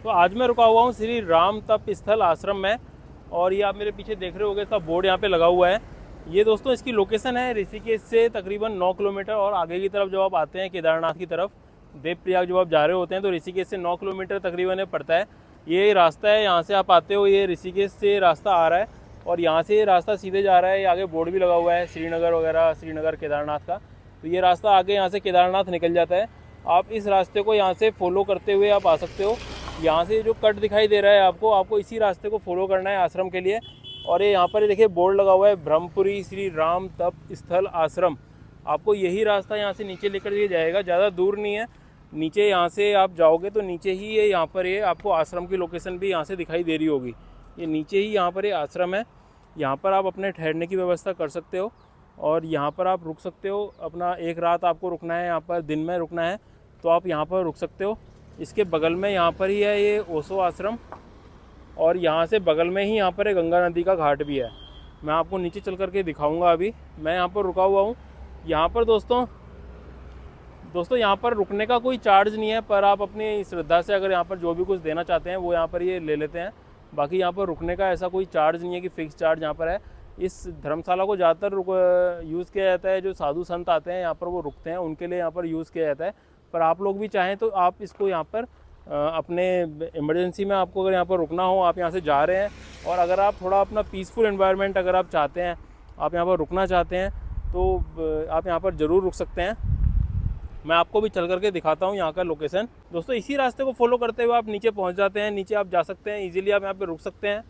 तो आज मैं रुका हुआ हूँ श्री राम तप स्थल आश्रम में। और ये आप मेरे पीछे देख रहे होगे, इसका बोर्ड यहाँ पे लगा हुआ है। ये दोस्तों इसकी लोकेशन है ऋषिकेश से तकरीबन 9 किलोमीटर, और आगे की तरफ जब आप आते हैं केदारनाथ की तरफ, देवप्रयाग जब आप जा रहे होते हैं, तो ऋषिकेश से 9 किलोमीटर तकरीबन ये पड़ता है। ये रास्ता है, यहाँ से आप आते हो, ये ऋषिकेश से रास्ता आ रहा है और यहाँ से ये रास्ता सीधे जा रहा है। ये आगे बोर्ड भी लगा हुआ है श्रीनगर वगैरह, श्रीनगर केदारनाथ का। तो ये रास्ता आगे यहाँ से केदारनाथ निकल जाता है। आप इस रास्ते को यहाँ से फॉलो करते हुए आप आ सकते हो। यहाँ से जो कट दिखाई दे रहा है आपको इसी रास्ते को फॉलो करना है आश्रम के लिए। और ये यहाँ पर देखिए बोर्ड लगा हुआ है ब्रह्मपुरी श्री राम तप स्थल आश्रम। आपको यही रास्ता यहाँ से नीचे लेकर के जाएगा, ज़्यादा दूर नहीं है। नीचे यहाँ से आप जाओगे तो नीचे ही ये यहाँ पर ये आपको आश्रम की लोकेशन भी यहाँ से दिखाई दे रही होगी। ये नीचे ही यहाँ पर ये आश्रम है। यहाँ पर आप अपने ठहरने की व्यवस्था कर सकते हो और यहाँ पर आप रुक सकते हो। अपना एक रात आपको रुकना है, यहाँ पर दिन में रुकना है तो आप यहाँ पर रुक सकते हो। इसके बगल में यहाँ पर ही है ये ओशो आश्रम, और यहाँ से बगल में ही यहाँ पर एक गंगा नदी का घाट भी है। मैं आपको नीचे चल करके दिखाऊंगा। अभी मैं यहाँ पर रुका हुआ हूँ। यहाँ पर दोस्तों यहाँ पर रुकने का कोई चार्ज नहीं है, पर आप अपनी श्रद्धा से अगर यहाँ पर जो भी कुछ देना चाहते हैं वो यहाँ पर ये ले लेते हैं। बाकी यहाँ पर रुकने का ऐसा कोई चार्ज नहीं है कि फ़िक्स चार्ज यहाँ पर है। इस धर्मशाला को ज़्यादातर यूज़ किया जाता है, जो साधु संत आते हैं यहाँ पर वो रुकते हैं, उनके लिए यहाँ पर यूज़ किया जाता है। पर आप लोग भी चाहें तो आप इसको यहाँ पर अपने इमरजेंसी में आपको अगर यहाँ पर रुकना हो, आप यहाँ से जा रहे हैं और अगर आप थोड़ा अपना पीसफुल एनवायरनमेंट अगर आप चाहते हैं, आप यहाँ पर रुकना चाहते हैं, तो आप यहाँ पर ज़रूर रुक सकते हैं। मैं आपको भी चल करके दिखाता हूँ यहाँ का लोकेशन। दोस्तों इसी रास्ते को फॉलो करते हुए आप नीचे पहुँच जाते हैं। नीचे आप जा सकते हैं, ईजिली आप यहाँ पर रुक सकते हैं।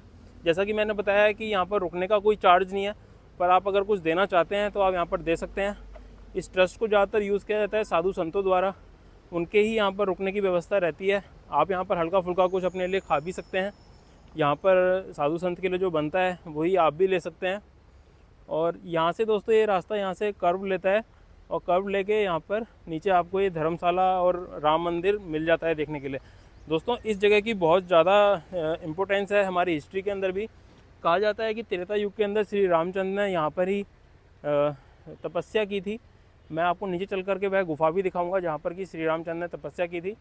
जैसा कि मैंने बताया है कि यहाँ पर रुकने का कोई चार्ज नहीं है, पर आप अगर कुछ देना चाहते हैं तो आप यहाँ पर दे सकते हैं। इस ट्रस्ट को ज़्यादातर यूज़ किया जाता है साधु संतों द्वारा, उनके ही यहाँ पर रुकने की व्यवस्था रहती है। आप यहाँ पर हल्का फुल्का कुछ अपने लिए खा भी सकते हैं। यहाँ पर साधु संत के लिए जो बनता है वही आप भी ले सकते हैं। और यहाँ से दोस्तों ये रास्ता यहाँ से कर्व लेता है और कर्व लेके यहाँ पर नीचे आपको ये धर्मशाला और राम मंदिर मिल जाता है देखने के लिए। दोस्तों इस जगह की बहुत ज़्यादा इम्पोर्टेंस है हमारी हिस्ट्री के अंदर भी। कहा जाता है कि त्रेता युग के अंदर श्री रामचंद्र ने यहाँ पर ही तपस्या की थी। मैं आपको नीचे चल करके वह गुफा भी दिखाऊंगा जहाँ पर कि श्री रामचंद्र ने तपस्या की थी।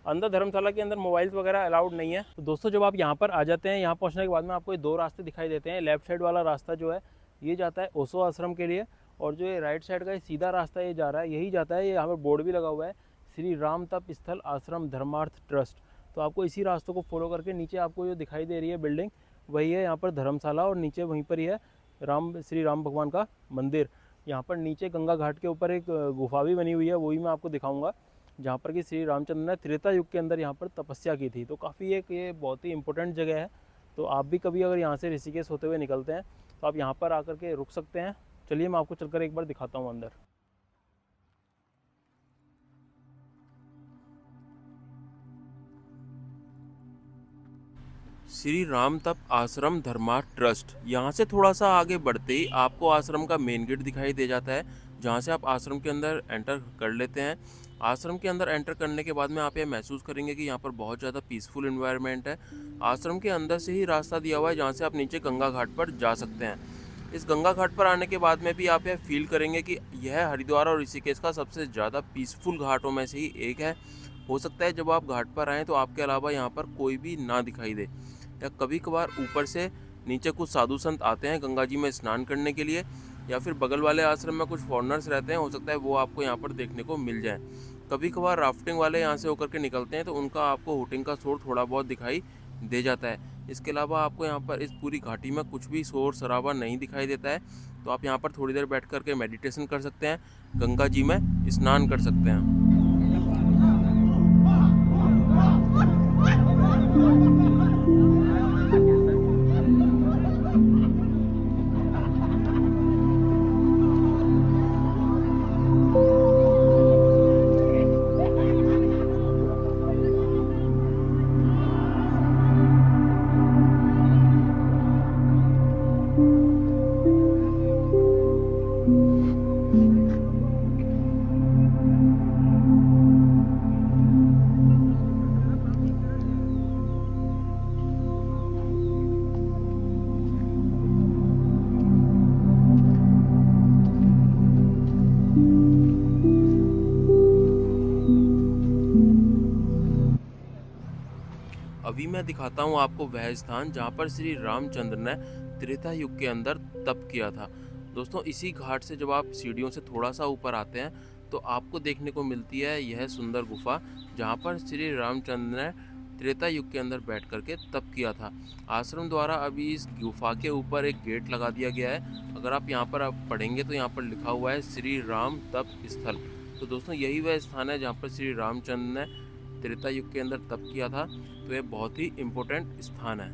अंदर धर्मशाला के अंदर मोबाइल्स वगैरह अलाउड नहीं है। तो दोस्तों जब आप यहाँ पर आ जाते हैं, यहाँ पहुँचने के बाद में आपको ये 2 रास्ते दिखाई देते हैं। लेफ्ट साइड वाला रास्ता जो है ये जाता है ओशो आश्रम के लिए, और जो ये राइट साइड का सीधा रास्ता ये जा रहा है यही जाता है। ये यहाँ पर बोर्ड भी लगा हुआ है श्री राम तप स्थल आश्रम धर्मार्थ ट्रस्ट। तो आपको इसी रास्तों को फॉलो करके नीचे आपको जो दिखाई दे रही है बिल्डिंग वही है यहाँ पर धर्मशाला, और नीचे वहीं पर ही है श्री राम भगवान का मंदिर। यहाँ पर नीचे गंगा घाट के ऊपर एक गुफा भी बनी हुई है, वही मैं आपको दिखाऊंगा, जहाँ पर कि श्री रामचंद्र ने त्रेता युग के अंदर यहाँ पर तपस्या की थी। तो काफ़ी ये बहुत ही इंपॉर्टेंट जगह है। तो आप भी कभी अगर यहाँ से ऋषिकेश होते हुए निकलते हैं तो आप यहाँ पर आकर के रुक सकते हैं। चलिए मैं आपको चलकर एक बार दिखाता हूँ अंदर। श्री राम तप आश्रम धर्मार्थ ट्रस्ट। यहाँ से थोड़ा सा आगे बढ़ते ही आपको आश्रम का मेन गेट दिखाई दे जाता है, जहाँ से आप आश्रम के अंदर एंटर कर लेते हैं। आश्रम के अंदर एंटर करने के बाद में आप ये महसूस करेंगे कि यहाँ पर बहुत ज़्यादा पीसफुल एनवायरनमेंट है। आश्रम के अंदर से ही रास्ता दिया हुआ है जहाँ से आप नीचे गंगा घाट पर जा सकते हैं। इस गंगा घाट पर आने के बाद में भी आप यह फील करेंगे कि यह हरिद्वार और ऋषिकेश का सबसे ज़्यादा पीसफुल घाटों में से ही एक है। हो सकता है जब आप घाट पर आएँ तो आपके अलावा यहाँ पर कोई भी ना दिखाई दे, या कभी कभार ऊपर से नीचे कुछ साधु संत आते हैं गंगा जी में स्नान करने के लिए, या फिर बगल वाले आश्रम में कुछ फॉरेनर्स रहते हैं, हो सकता है वो आपको यहाँ पर देखने को मिल जाए। कभी कभार राफ्टिंग वाले यहाँ से होकर के निकलते हैं तो उनका आपको हुटिंग का शोर थोड़ा बहुत दिखाई दे जाता है। इसके अलावा आपको यहाँ पर इस पूरी घाटी में कुछ भी शोर शराबा नहीं दिखाई देता है। तो आप यहाँ पर थोड़ी देर बैठ करके मेडिटेशन कर सकते हैं, गंगा जी में स्नान कर सकते हैं। अभी मैं दिखाता हूँ आपको वह स्थान जहाँ पर श्री रामचंद्र ने त्रेता युग के अंदर तप किया था। दोस्तों इसी घाट से जब आप सीढ़ियों से थोड़ा सा ऊपर आते हैं तो आपको देखने को मिलती है यह सुंदर गुफा जहाँ पर श्री रामचंद्र ने त्रेता युग के अंदर बैठ करके तप किया था। आश्रम द्वारा अभी इस गुफा के ऊपर एक गेट लगा दिया गया है। अगर आप यहाँ पर आप पढ़ेंगे तो यहाँ पर लिखा हुआ है श्री राम तप स्थल। तो दोस्तों यही वह स्थान है जहाँ पर श्री रामचंद्र ने त्रेता युग के अंदर तप किया था। तो यह बहुत ही इम्पोर्टेंट स्थान है।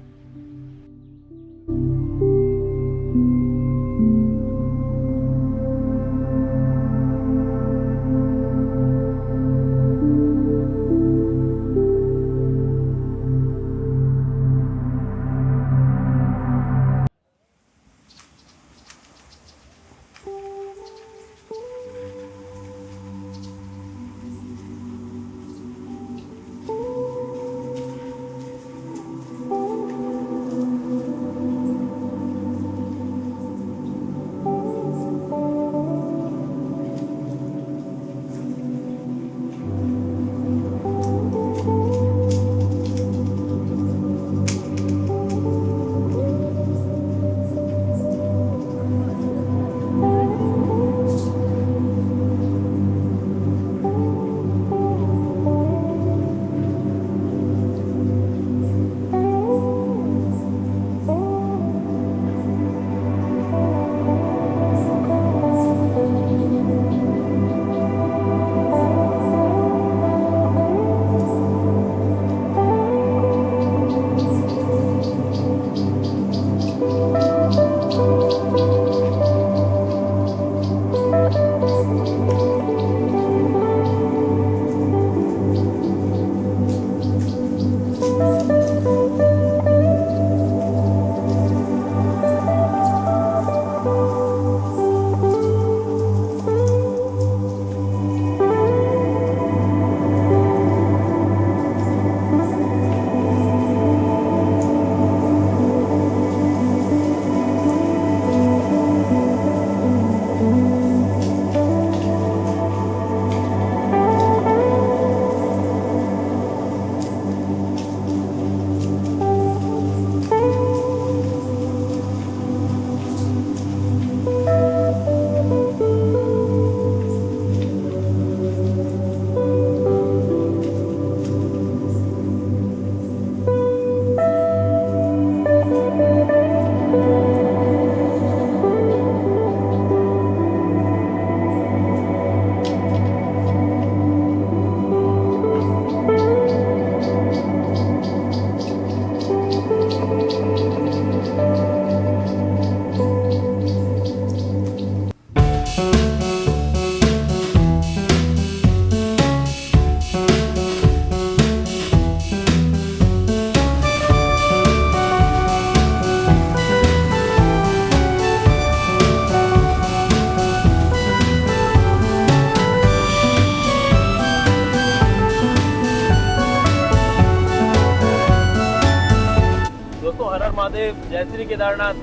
महादेव, जय श्री केदारनाथ।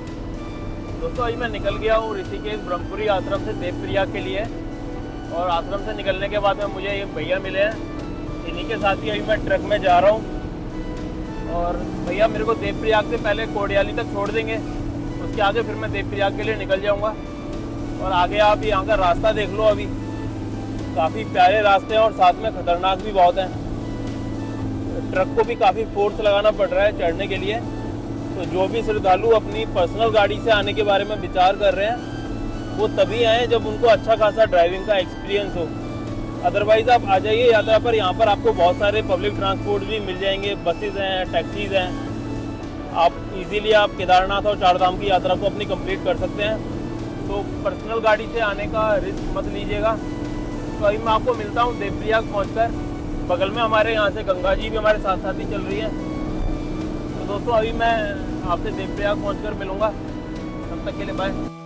दोस्तों अभी मैं निकल गया हूँ ऋषिकेश ब्रह्मपुरी आश्रम से देवप्रयाग के लिए। और आश्रम से निकलने के बाद में मुझे एक भैया मिले हैं, इन्हीं के साथ ही अभी मैं ट्रक में जा रहा हूँ। और भैया मेरे को देवप्रयाग से पहले कोडियाली तक छोड़ देंगे, उसके आगे फिर मैं देवप्रयाग के लिए निकल जाऊँगा। और आगे आप यहाँ का रास्ता देख लो, अभी काफ़ी प्यारे रास्ते हैं और साथ में खतरनाक भी बहुत हैं। ट्रक को भी काफ़ी फोर्स लगाना पड़ रहा है चढ़ने के लिए। तो जो भी श्रद्धालु अपनी पर्सनल गाड़ी से आने के बारे में विचार कर रहे हैं वो तभी आएँ जब उनको अच्छा खासा ड्राइविंग का एक्सपीरियंस हो। अदरवाइज़ आप आ जाइए यात्रा पर, यहाँ पर आपको बहुत सारे पब्लिक ट्रांसपोर्ट भी मिल जाएंगे, बसेज हैं, टैक्सीज हैं। आप इजीली आप केदारनाथ और चारधाम की यात्रा को अपनी कंप्लीट कर सकते हैं। तो पर्सनल गाड़ी से आने का रिस्क मत लीजिएगा। तो अभी मैं आपको मिलता हूँ देवप्रयाग पहुँचकर। बगल में हमारे यहाँ से गंगा जी भी हमारे साथ साथ ही चल रही है। तो दोस्तों अभी मैं आपसे देवप्रयाग पहुँचकर मिलूँगा, तब तक के लिए बाय।